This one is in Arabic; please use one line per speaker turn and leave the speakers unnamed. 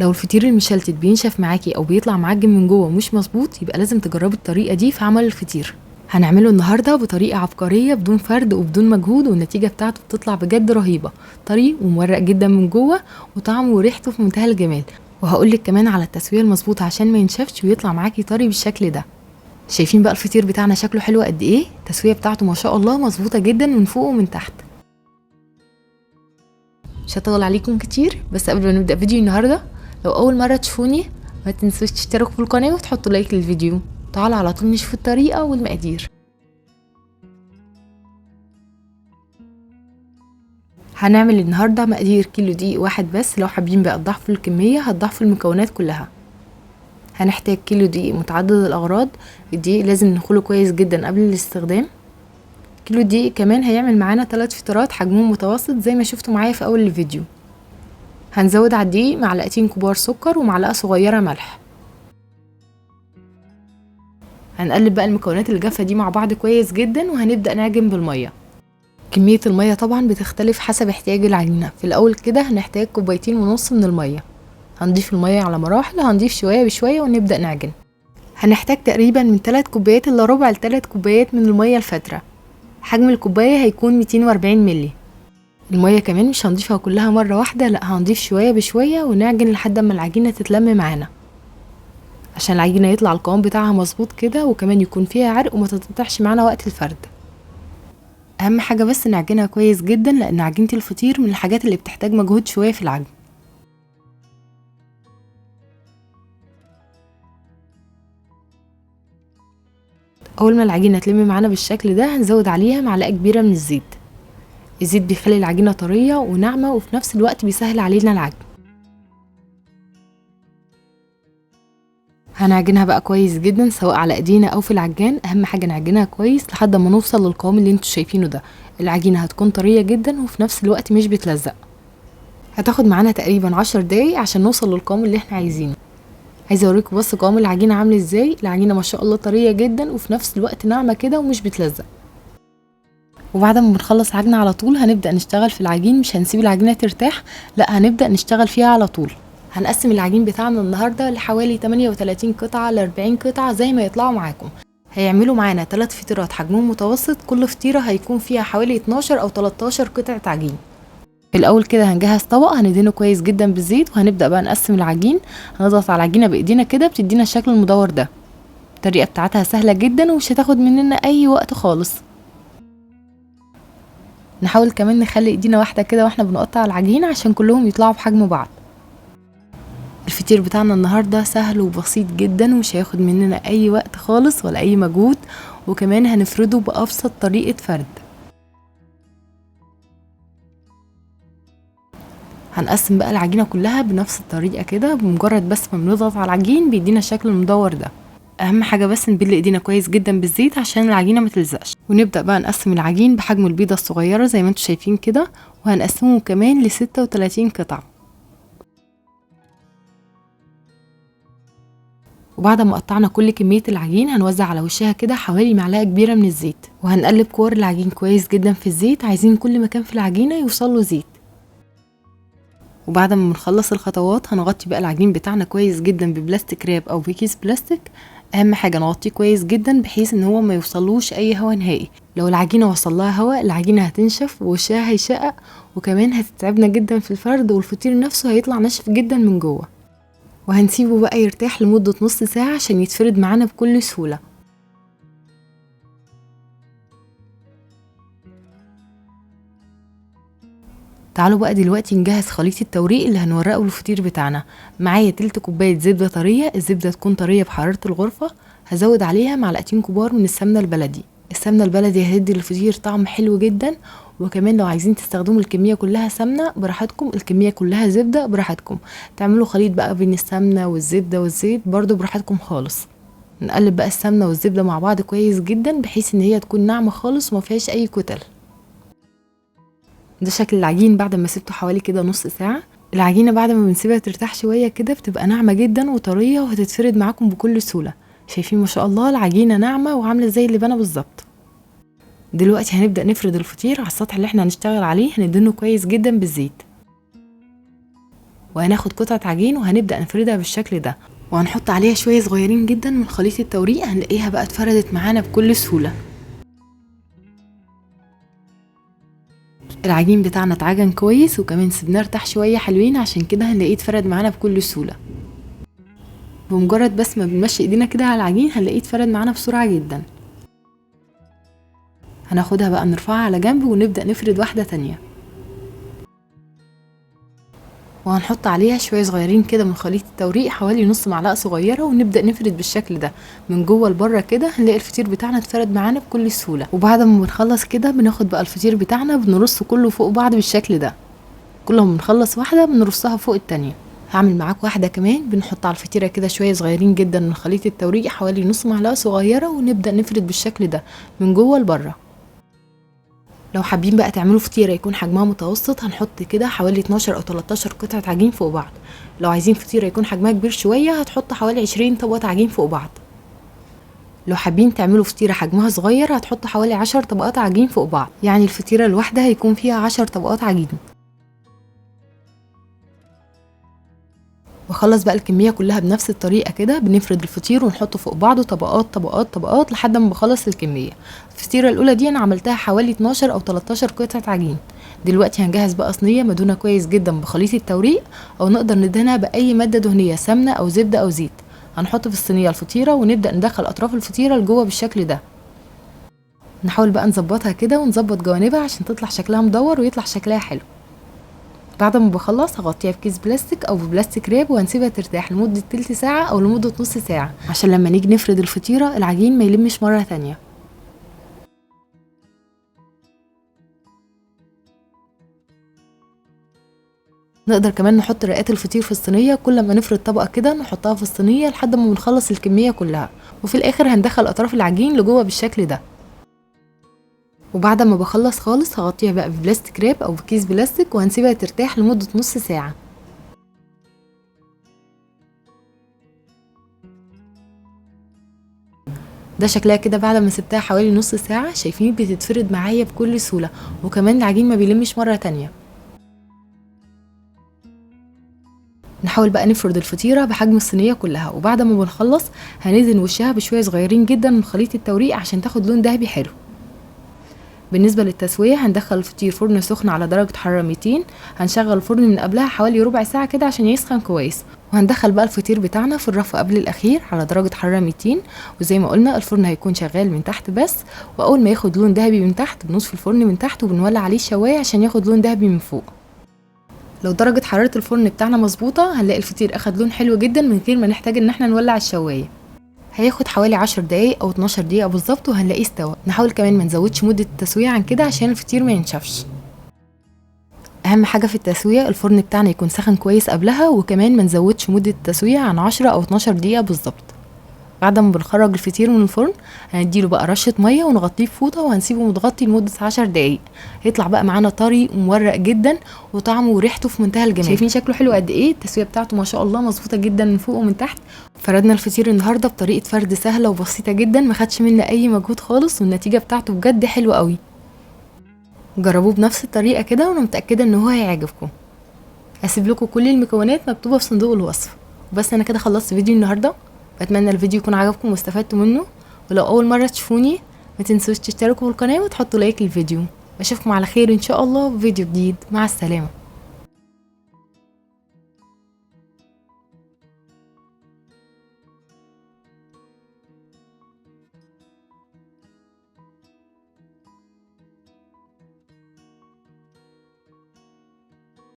لو الفطير المشلتت بينشف معاكي او بيطلع معجن من جوه مش مظبوط، يبقى لازم تجربي الطريقه دي في عمل الفطير. هنعمله النهارده بطريقه عبقريه بدون فرد وبدون مجهود، والنتيجه بتاعته بتطلع بجد رهيبه، طري ومورق جدا من جوه وطعمه وريحته في منتهى الجمال. وهقولك كمان على التسويه المظبوطه عشان ما ينشفش ويطلع معاكي طري بالشكل ده. شايفين بقى الفطير بتاعنا شكله حلو قد ايه؟ التسويه بتاعته ما شاء الله مظبوطه جدا من فوق ومن تحت. مش هطول عليكم كتير، بس قبل ما نبدا فيديو النهارده، لو اول مره تشوفوني ما تنسوش تشتركوا في القناه وتحطوا لايك للفيديو. تعالوا على طول نشوف الطريقه والمقادير. هنعمل النهارده مقادير كيلو دقيق واحد بس، لو حابين بقى تضاعفوا الكميه هتضاعفوا المكونات كلها. هنحتاج كيلو دقيق متعدد الاغراض. الدقيق لازم نخله كويس جدا قبل الاستخدام. كيلو دقيق كمان هيعمل معانا 3 فطيرات حجمهم متوسط زي ما شفتوا معايا في اول الفيديو. هنزود على الدقيق معلقتين كبار سكر ومعلقه صغيره ملح. هنقلب بقى المكونات الجافه دي مع بعض كويس جدا، وهنبدا نعجن بالميه. كميه الميه طبعا بتختلف حسب احتياج العجينه. في الاول كده هنحتاج 2.5 كوبايات من الميه. هنضيف الميه على مراحل، هنضيف شويه بشويه ونبدا نعجن. هنحتاج تقريبا من 3 كوبايات الا ربع ل3 كوبايات من الميه الفاتره. حجم الكوبايه هيكون 240 مللي. الميه كمان مش هنضيفها كلها مره واحده، لا هنضيف شويه بشويه ونعجن لحد ما العجينه تتلم معانا، عشان العجينه يطلع القوام بتاعها مظبوط كده، وكمان يكون فيها عرق وما تتقطعش معانا وقت الفرد. اهم حاجه بس نعجنها كويس جدا، لان عجينه الفطير من الحاجات اللي بتحتاج مجهود شويه في العجن. اول ما العجينه تلم معانا بالشكل ده هنزود عليها معلقه كبيره من الزيت. الزيت بيخلي العجينه طريه وناعمه، وفي نفس الوقت بيسهل علينا العجن. هنعجنها بقى كويس جدا سواء على ايدينا او في العجان. اهم حاجه نعجنها كويس لحد ما نوصل للقوام اللي انتوا شايفينه ده. العجينه هتكون طريه جدا وفي نفس الوقت مش بتلزق. هتاخد معانا تقريبا 10 دقايق عشان نوصل للقوام اللي احنا عايزينه. عايزه اوريكم بس قوام العجينه عامل ازاي. العجينه ما شاء الله طريه جدا وفي نفس الوقت ناعمه كده ومش بتلزق. وبعد ما بنخلص عجن على طول هنبدا نشتغل في العجين. مش هنسيب العجينه ترتاح، لا هنبدا نشتغل فيها على طول. هنقسم العجين بتاعنا النهارده لحوالي 38 قطعه ل 40 قطعه زي ما يطلعوا معاكم. هيعملوا معانا 3 فطيرات حجمهم متوسط، كل فطيره هيكون فيها حوالي 12 او 13 قطعه عجين. في الاول كده هنجهز طبق هندهنه كويس جدا بالزيت، وهنبدا بقى نقسم العجين. هنضغط على العجينه بايدينا كده بتدينا الشكل المدور ده. الطريقه بتاعتها سهله جدا ومش هتاخد مننا اي وقت خالص. نحاول كمان نخلي ايدينا واحده كده واحنا بنقطع العجين عشان كلهم يطلعوا بحجم بعض. الفطير بتاعنا النهارده سهل وبسيط جدا ومش هياخد مننا اي وقت خالص ولا اي مجهود، وكمان هنفرده بابسط طريقه فرد. هنقسم بقى العجينه كلها بنفس الطريقه كده، بمجرد بس ما بنضغط على العجين بيدينا الشكل المدور ده. اهم حاجه بس نبل ايدينا كويس جدا بالزيت عشان العجينه ما تلزقش. ونبدا بقى نقسم العجين بحجم البيضه الصغيره زي ما انتم شايفين كده، وهنقسمه كمان ل 36 قطعه. وبعد ما قطعنا كل كميه العجين هنوزع على وشها كده حوالي معلقه كبيره من الزيت، وهنقلب كور العجين كويس جدا في الزيت. عايزين كل مكان في العجينه يوصل له زيت. وبعد ما بنخلص الخطوات هنغطي بقى العجين بتاعنا كويس جدا ببلاستيك راب او بكيس بلاستيك. اهم حاجه نغطيه كويس جدا بحيث ان هو ما يوصلوش اي هواء نهائي. لو العجينه وصل لها هواء العجينه هتنشف ووشها هيشقق، وكمان هتتعبنا جدا في الفرد، والفطير نفسه هيطلع ناشف جدا من جوه. وهنسيبه بقى يرتاح لمده نص ساعه عشان يتفرد معانا بكل سهوله. تعالوا بقى دلوقتي نجهز خليط التوريق اللي هنورقه للفطير بتاعنا. معايا تلت كوبايه زبده طريه. الزبده تكون طريه بحراره الغرفه. هزود عليها معلقتين كبار من السمنه البلدي. السمنه البلدي هتدي للفطير طعم حلو جدا. وكمان لو عايزين تستخدموا الكميه كلها سمنه براحتكم، الكميه كلها زبده براحتكم. تعملوا خليط بقى بين السمنه والزبده والزيت برضو براحتكم خالص. نقلب بقى السمنه والزبده مع بعض كويس جدا بحيث ان هي تكون ناعمه خالص وما فيهاش اي كتل. ده شكل العجين بعد ما سبته حوالي كده نص ساعة. العجينة بعد ما بنسيبها ترتاح شوية كده بتبقى ناعمة جدا وطرية وهتتفرد معاكم بكل سهولة. شايفين ما شاء الله العجينة ناعمة وعاملة زي اللبانة بالظبط. دلوقتي هنبدأ نفرد الفطير على السطح اللي احنا هنشتغل عليه. هندهنه كويس جدا بالزيت. وهناخد قطعة عجين وهنبدأ نفردها بالشكل ده، وهنحط عليها شوية صغيرين جدا من خليط التوريق، هنلاقيها بقى اتفردت معانا بكل سهولة. العجين بتاعنا اتعجن كويس وكمان سيبناه ارتاح شوية حلوين، عشان كده هنلاقيه اتفرد معانا بكل سهولة. بمجرد بس ما بنمشي ايدينا كده على العجين هنلاقيه اتفرد معانا بسرعة جدا. هناخدها بقى نرفعها على جنب ونبدأ نفرد واحدة تانية، وهنحط عليها شوية صغيرين كده من خليط التوريق، حوالي نص معلقة صغيرة، ونبدأ نفرد بالشكل ده من جوه لبره كده. هنلاقي الفطير بتاعنا اتفرد معانا بكل سهولة. وبعد ما بنخلص كده بناخد بقى الفطير بتاعنا بنرصه كله فوق بعض بالشكل ده، كل ما بنخلص واحدة بنرصها فوق التانية. هعمل معاك واحدة كمان، بنحط على الفطيرة كده شوية صغيرين جدا من خليط التوريق، حوالي نص معلقة صغيرة، ونبدأ نفرد بالشكل ده من جوه لبره. لو حابين بقى تعملوا فطيرة يكون حجمها متوسط هنحط كده حوالي 12 او 13 قطعة عجين فوق بعض. لو عايزين فطيرة يكون حجمها كبير شوية هتحط حوالي 20 طبقة عجين فوق بعض. لو حابين تعملوا فطيرة حجمها صغير هتحط حوالي 10 طبقات عجين فوق بعض، يعني الفطيرة الواحدة هيكون فيها 10 طبقات عجين. وخلص بقى الكمية كلها بنفس الطريقة كده، بنفرد الفطير ونحطه فوق بعضه طبقات طبقات طبقات لحد ما بخلص الكمية. الفطيرة الأولى دي أنا عملتها حوالي 12 أو 13 قطعة عجين. دلوقتي هنجهز بقى صينية مدهونة كويس جدا بخليط التوريق، أو نقدر ندهنها بأي مادة دهنية، سمنة أو زبدة أو زيت. هنحط في الصينية الفطيرة ونبدأ ندخل أطراف الفطيرة لجوه بالشكل ده. نحاول بقى نظبطها كده ونظبط جوانبها عشان تطلع شكلها مدور ويطلع شكلها حلو. بعد ما بخلص هغطيها بكيس بلاستيك او ببلاستيك راب وهنسيبها ترتاح لمدة تلت ساعة او لمدة نص ساعة، عشان لما نيجي نفرد الفطيرة العجين ما يلمش مرة تانية. نقدر كمان نحط رقات الفطير في الصينية، كل ما نفرد طبقة كده نحطها في الصينية لحد ما بنخلص الكمية كلها، وفي الاخر هندخل اطراف العجين لجوه بالشكل ده. وبعد ما بخلص خالص هغطيها بقى ببلاستيك راب او بكيس بلاستيك وهنسيبها ترتاح لمدة نص ساعة. ده شكلها كده بعد ما سبتها حوالي نص ساعة. شايفين بتتفرد معايا بكل سهولة، وكمان العجين ما بيلمش مرة تانية. نحاول بقى نفرد الفطيرة بحجم الصينية كلها، وبعد ما بنخلص هندهن وشها بشوية صغيرين جدا من خليط التوريق عشان تاخد لون ذهبي حلو. بالنسبة للتسوية هندخل الفطير فرن سخن على درجة حرارة 200. هنشغل الفرن من قبلها حوالي ربع ساعة كده عشان يسخن كويس، وهندخل بقى الفطير بتاعنا في الرف قبل الأخير على درجة حرارة 200. وزي ما قلنا الفرن هيكون شغال من تحت بس، وأول ما ياخد لون ذهبي من تحت بنصف الفرن من تحت وبنولع عليه الشواية عشان ياخد لون ذهبي من فوق. لو درجة حرارة الفرن بتاعنا مظبوطة هنلاقي الفطير أخد لون حلو جدا من غير ما نحتاج إن احنا نولع الشواية. هياخد حوالي 10 دقايق او 12 دقيقة بالظبط وهنلاقيه استوى. نحاول كمان ما نزودش مدة التسوية عن كده عشان الفطير ما ينشفش. اهم حاجة في التسوية الفرن بتاعنا يكون سخن كويس قبلها، وكمان ما نزودش مدة التسوية عن 10 او 12 دقيقة بالظبط. بعد ما بنخرج الفطير من الفرن هنديله بقى رشة مية ونغطيه بفوطة وهنسيبه متغطي لمدة 10 دقايق. هيطلع بقى معانا طري ومورق جدا وطعمه وريحته في منتهى الجمال. شايفين شكله حلو قد ايه؟ التسوية بتاعته ما شاء الله مظبوطة جدا من فوق ومن تحت. فردنا الفطير النهارده بطريقة فرد سهلة وبسيطة جدا، ما خدش منا اي مجهود خالص، والنتيجة بتاعته بجد حلوة قوي. جربوه بنفس الطريقة كده وانا متأكدة ان هو هيعجبكم. هسيب لكم كل المكونات مكتوبة في صندوق الوصف. وبس انا كده خلصت فيديو النهارده. بتمنى الفيديو يكون عجبكم واستفدتوا منه، ولو اول مرة تشوفوني ما تنسوش تشتركوا في القناة وتحطوا لايك للفيديو. اشوفكم على خير ان شاء الله في فيديو جديد. مع السلامة.